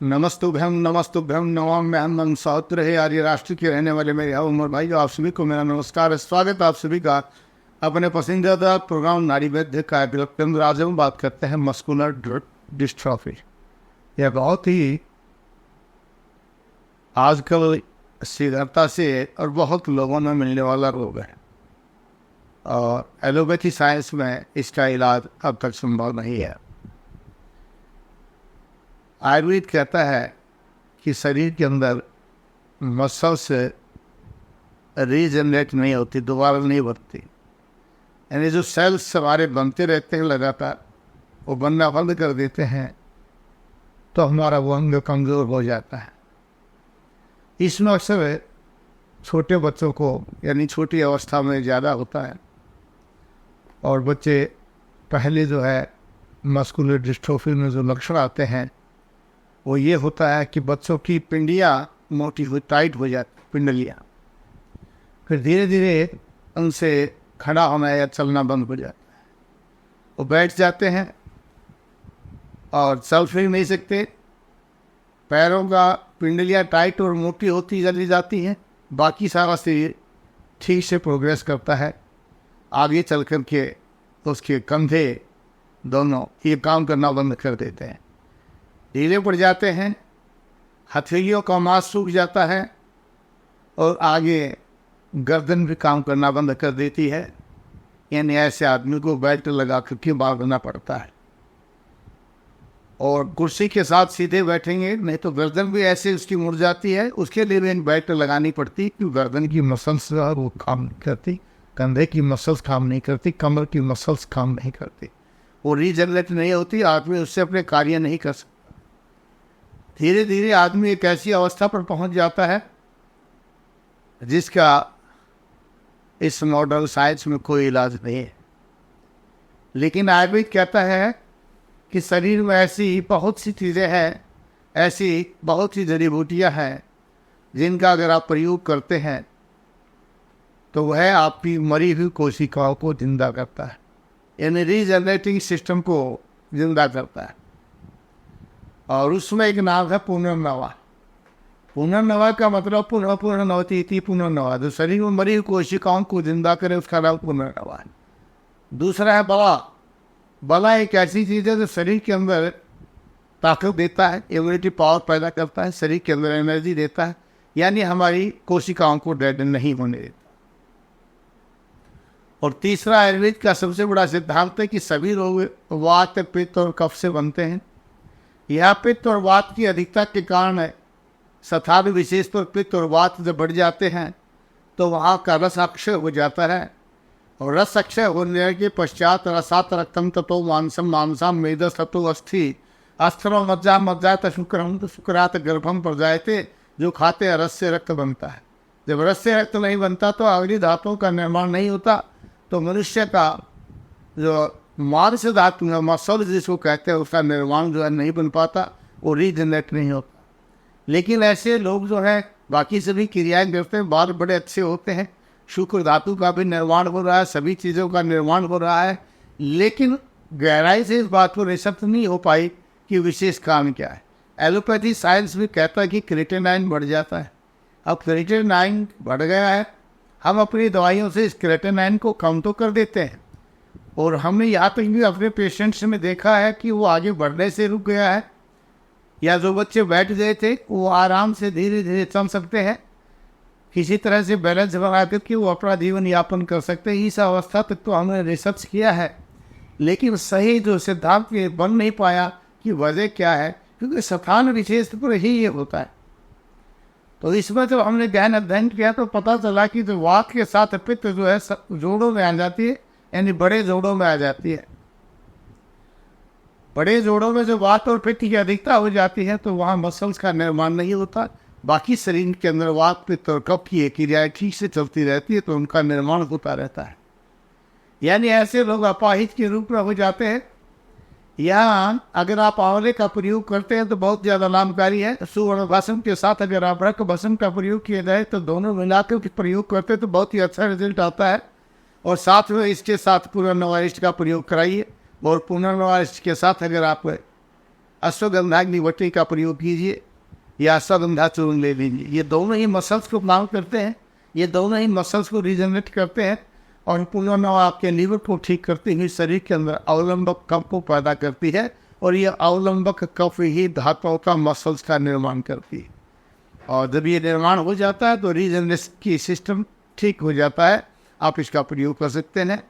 नमस्तुभ्यम नमाम्यहं सहोत्र आर्य राष्ट्र के रहने वाले मेरे उमर भाई, आप सभी को मेरा नमस्कार। स्वागत आप सभी का अपने पसंदीदा प्रोग्राम नारी वैद्य कार्यक्रम केंद्र। आज हम बात करते हैं मस्कुलर डिस्ट्रॉफी। यह बहुत ही आजकल शीघ्रता से और बहुत लोगों में मिलने वाला रोग है और एलोपैथी साइंस में इसका इलाज अब तक संभव नहीं है। आयुर्वेद कहता है कि शरीर के अंदर मसल्स रीजनरेट नहीं होती, दोबारा नहीं बनती, यानी जो सेल्स हमारे बनते रहते हैं लगातार वो बनना बंद कर देते हैं तो हमारा वो अंग कमज़ोर हो जाता है। इसमें अक्सर छोटे बच्चों को यानी छोटी अवस्था में ज़्यादा होता है और बच्चे पहले जो है मस्कुलर डिस्ट्रोफी में जो लक्षण आते हैं वो ये होता है कि बच्चों की पिंडियाँ मोटी हो टाइट हो जाती, पिंडलियाँ, फिर धीरे धीरे उनसे खड़ा होना या चलना बंद हो जाता है। वो बैठ जाते हैं और चल फिर नहीं सकते। पैरों का पिंडलियाँ टाइट और मोटी होती चली जाती हैं, बाकी सारा शरीर ठीक से प्रोग्रेस करता है। आगे चल कर के उसके कंधे दोनों ये काम करना बंद कर देते हैं, ढीले पड़ जाते हैं, हथेलियों का मांस सूख जाता है और आगे गर्दन भी काम करना बंद कर देती है। यानी ऐसे आदमी को बेल्ट लगा करके भागना पड़ता है और कुर्सी के साथ सीधे बैठेंगे नहीं तो गर्दन भी ऐसे उसकी मुड़ जाती है, उसके लिए भी बेल्ट लगानी पड़ती क्योंकि गर्दन की मसल्स वो काम नहीं करती, कंधे की मसल्स काम नहीं करती, कमर की मसल्स काम नहीं करती, वो रीजनरेट नहीं होती, आदमी उससे अपने कार्य नहीं कर सकता। धीरे धीरे आदमी एक ऐसी अवस्था पर पहुंच जाता है जिसका इस मॉडर्न साइंस में कोई इलाज नहीं है। लेकिन आयुर्वेद कहता है कि शरीर में ऐसी बहुत सी चीज़ें हैं, ऐसी बहुत सी जड़ी बूटियाँ हैं जिनका अगर आप प्रयोग करते हैं तो वह आपकी मरी हुई कोशिकाओं को जिंदा करता है, यानी रीजनरेटिंग सिस्टम को जिंदा करता है। और उसमें एक नाम है पुनर्नवा। पुनर्नवा का मतलब पुनः पुनर्नवति इति पुनर्नवा, जो शरीर में मरी हुई कोशिकाओं को जिंदा करे उसका नाम पुनर्नवा है। दूसरा है बला। बला एक ऐसी चीज़ है जो शरीर के अंदर ताकत देता है, इम्यूनिटी पावर पैदा करता है, शरीर के अंदर एनर्जी देता है, यानी हमारी कोशिकाओं को डेड नहीं होने देता। और तीसरा आयुर्वेद का सबसे बड़ा सिद्धांत है कि सभी रोग वात, पित्त और कफ से बनते हैं। यह पित्त और वात की अधिकता के कारण है। सथान विशेष पर पित्त और वात जब बढ़ जाते हैं तो वहाँ का रस अक्षय हो जाता है और रस अक्षय होने के पश्चात रसात रक्तम ततो मांसम मांसाम मेदस ततो अस्थि अस्त्रो मज्जा मज्जात शुक्रम शुक्रात गर्भम पर जायते, जो खाते हैं रस से रक्त बनता है। जब रस से रक्त नहीं बनता तो अग्नि धातुओं का निर्माण नहीं होता, तो मनुष्य का जो मांस धातु है, मसल जिसको कहते हैं, उसका निर्माण जो है नहीं बन पाता, वो रीजनरेट नहीं होता। लेकिन ऐसे लोग जो है बाकी सभी क्रियाएं करते हैं, बाल बड़े अच्छे होते हैं, शुक्र धातु का भी निर्माण हो रहा है, सभी चीज़ों का निर्माण हो रहा है, लेकिन गहराई से इस बात को रिसर्च नहीं हो पाई कि विशेष काम क्या है। एलोपैथी साइंस भी कहता है कि क्रिएटिनाइन बढ़ जाता है। अब क्रिएटिनाइन बढ़ गया है, हम अपनी दवाइयों से इस क्रिएटिनाइन को कम तो कर देते हैं और हमने यहाँ तक भी अपने पेशेंट्स में देखा है कि वो आगे बढ़ने से रुक गया है, या जो बच्चे बैठ गए थे वो आराम से धीरे धीरे चल सकते हैं, किसी तरह से बैलेंस बना करके वो अपना जीवन यापन कर सकते हैं। इस अवस्था तक तो हमने रिसर्च किया है, लेकिन सही जो सिद्धांत ये बन नहीं पाया कि वजह क्या है, क्योंकि स्थान विशेष पर ही ये होता है। तो इसमें जब हमने गहन अध्ययन किया तो पता चला कि जो वात के साथ पित्त जो है जोड़ों में आ जाती है, यानी बड़े जोड़ों में आ जाती है। बड़े जोड़ों में जो वात और पित्त की अधिकता हो जाती है तो वहाँ मसल्स का निर्माण नहीं होता, बाकी शरीर के अंदर वात, पित्त और कफ की क्रियाएं ठीक से चलती रहती है तो उनका निर्माण होता रहता है। यानी ऐसे लोग अपाहिज के रूप में हो जाते हैं। यहाँ अगर आप आंवले का प्रयोग करते हैं तो बहुत ज़्यादा लाभकारी है। सुवर्ण भस्म के साथ अगर आप रक्त भस्म का प्रयोग किया जाए तो दोनों मिलाकर के प्रयोग करते हैं तो बहुत ही अच्छा रिजल्ट आता है। और साथ में इसके साथ पुनर्नवा का प्रयोग कराइए और पुनर्नवा के साथ अगर आप अश्वगंधा का प्रयोग कीजिए या अश्वगंधा चूर्ण ले लीजिए। ये दोनों ही मसल्स को काम करते हैं, ये दोनों ही मसल्स को रीजनरेट करते हैं और पुनः आपके लीवर को ठीक करती हुई शरीर के अंदर अवलंबक कफ को पैदा करती है और ये अवलंबक कफ ही धातुओं का मसल्स का निर्माण करती है। और जब ये निर्माण हो जाता है तो रीजनरेशन की सिस्टम ठीक हो जाता है। आप इसका प्रयोग कर सकते हैं।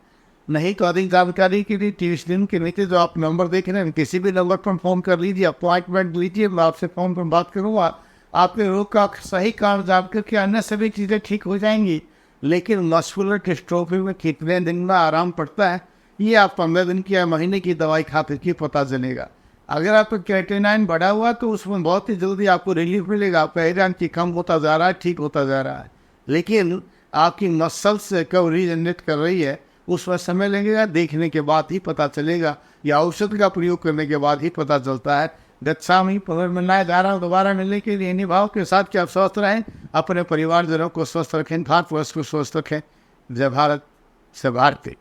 नहीं तो अधिक जानकारी के लिए टीवी स्क्रीन के नीचे जो आप नंबर देख रहे हैं किसी भी नंबर पर फ़ोन कर लीजिए, अपॉइंटमेंट लीजिए, मैं आपसे फ़ोन पर बात करूँगा। आपके रोग का सही कारण जान करके अन्य सभी चीज़ें ठीक हो जाएंगी। लेकिन मस्कुलर डिस्ट्रोफी में कितने दिन में आराम पड़ता है ये आप 15 दिन की या महीने की दवाई खाते ही पता चलेगा। अगर आपका क्रिएटिनिन बढ़ा हुआ तो उसमें बहुत ही जल्दी आपको रिलीफ मिलेगा। आपका आयरन की कम होता जा रहा है, ठीक होता जा रहा है। लेकिन आपकी मसल्स कब रीजनरेट कर रही है उसमें समय लगेगा, देखने के बाद ही पता चलेगा या औषध का प्रयोग करने के बाद ही पता चलता है। दक्षामी पुनर्मिलना जा रहा हूँ दोबारा मिलने के लिए इन्हीं भाव के साथ कि आप स्वस्थ रहें, अपने परिवारजनों को स्वस्थ रखें, भारतवर्ष को स्वस्थ रखें। जय भारत, से भारती।